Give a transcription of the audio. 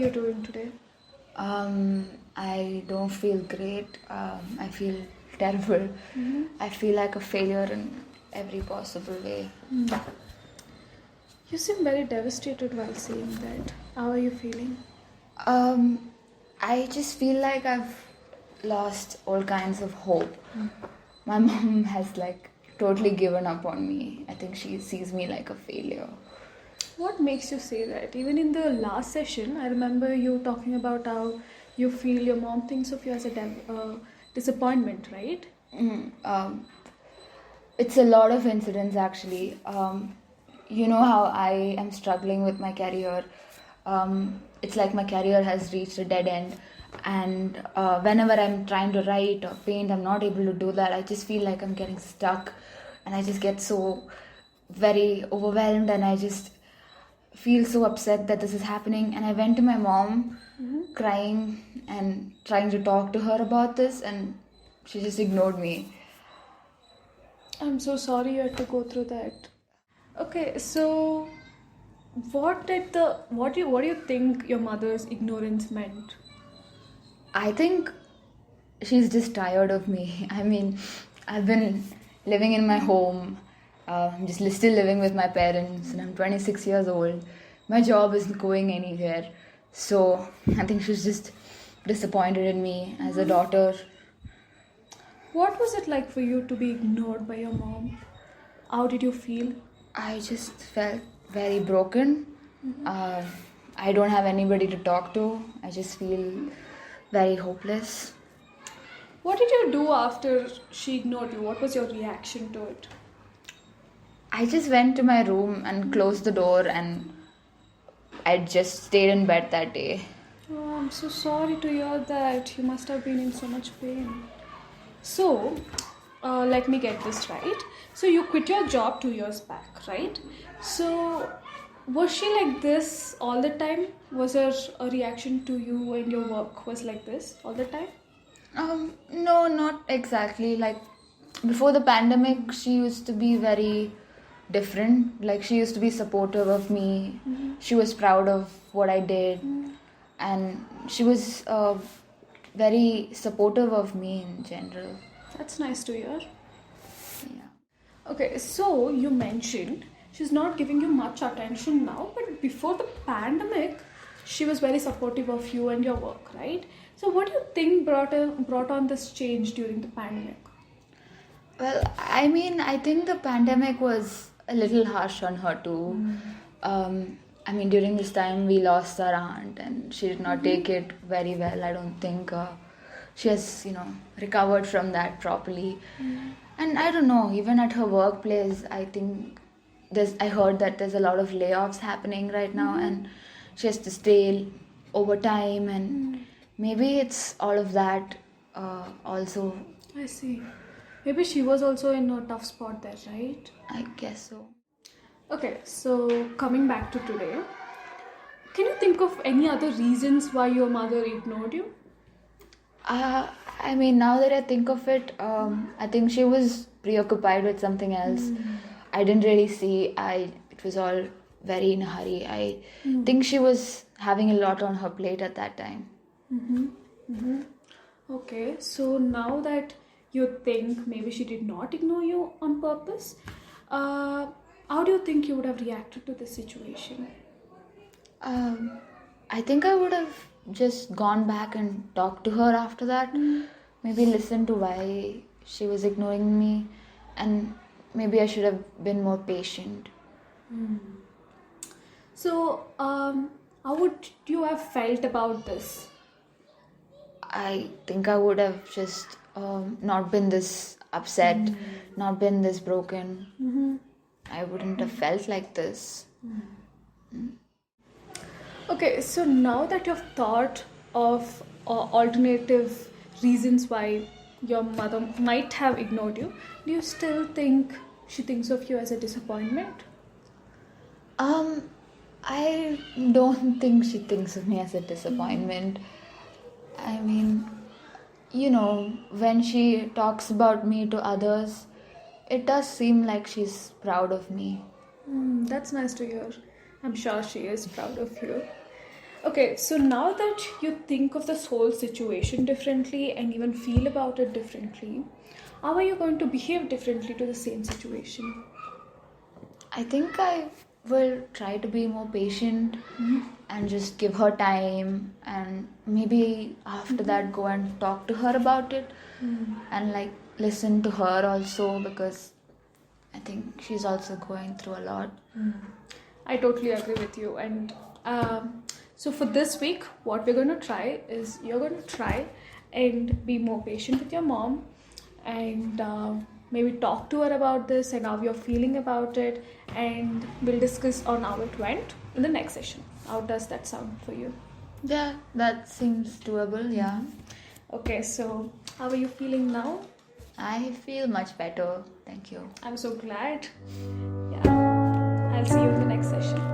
you doing today? I don't feel great. I feel terrible. I feel like a failure in every possible way. You seem very devastated while saying that. How are you feeling? I just feel like I've lost all kinds of hope. My mom has like totally given up on me. I think she sees me like a failure. What makes you say that? Even in the last session, I remember you talking about how you feel your mom thinks of you as a disappointment, right? It's a lot of incidents actually. You know how I am struggling with my career. It's like my career has reached a dead end, and whenever I'm trying to write or paint, I'm not able to do that. I just feel like I'm getting stuck, and I just get so very overwhelmed, and I just feel so upset that this is happening. And I went to my mom, crying and trying to talk to her about this, and she just ignored me. I'm so sorry you had to go through that. Okay, so what do you think your mother's ignorance meant? I think she's just tired of me. I mean, I've been living in my home, just still living with my parents, and I'm 26 years old. My job isn't going anywhere. So I think she's just disappointed in me as a daughter. What was it like for you to be ignored by your mom? How did you feel? I just felt very broken. Uh, I don't have anybody to talk to. I just feel very hopeless. What did you do after she ignored you? What was your reaction to it? I just went to my room and closed the door, and I just stayed in bed that day. Oh, I'm so sorry to hear that. You must have been in so much pain. So, let me get this right. So, you quit your job 2 years back, right? So, was she like this all the time? Was her a reaction to you and your work was like this all the time? No, not exactly. Like before the pandemic, she used to be very different. Like she used to be supportive of me. She was proud of what I did, and she was very supportive of me in general. That's nice to hear. Yeah. Okay, so you mentioned she's not giving you much attention now, but before the pandemic, she was very supportive of you and your work, right? So, what do you think brought on this change during the pandemic? Well, I mean, I think the pandemic was a little harsh on her too. I mean, during this time, we lost our aunt, and she did not take it very well. I don't think she has, recovered from that properly. And I don't know, even at her workplace, I think I heard that there's a lot of layoffs happening right now, and she has to stay overtime, and maybe it's all of that also. I see. Maybe she was also in a tough spot there, right? I guess so. Okay, so coming back to today, can you think of any other reasons why your mother ignored you? I mean, now that I think of it, I think she was preoccupied with something else. I didn't really see. It was all very in a hurry. I think she was having a lot on her plate at that time. Okay, so now that you think maybe she did not ignore you on purpose, how do you think you would have reacted to this situation? I think I would have just gone back and talked to her after that. Maybe listen to why she was ignoring me, and maybe I should have been more patient. So, how would you have felt about this? I think I would have just not been this upset, not been this broken. I wouldn't have felt like this. Okay, so now that you've thought of alternative reasons why your mother might have ignored you, do you still think she thinks of you as a disappointment? I don't think she thinks of me as a disappointment. I mean, when she talks about me to others, it does seem like she's proud of me. That's nice to hear. I'm sure she is proud of you. Okay, so now that you think of this whole situation differently and even feel about it differently, how are you going to behave differently to the same situation? I think I will try to be more patient and just give her time, and maybe after that go and talk to her about it and like listen to her also, because I think she's also going through a lot. I totally agree with you. And so for this week, what we're going to try is you're going to try and be more patient with your mom and maybe talk to her about this and how you're feeling about it. And we'll discuss on how it went in the next session. How does that sound for you? Yeah, that seems doable, yeah. Okay, so how are you feeling now? I feel much better, thank you. I'm so glad. Yeah. I'll see you in the next session.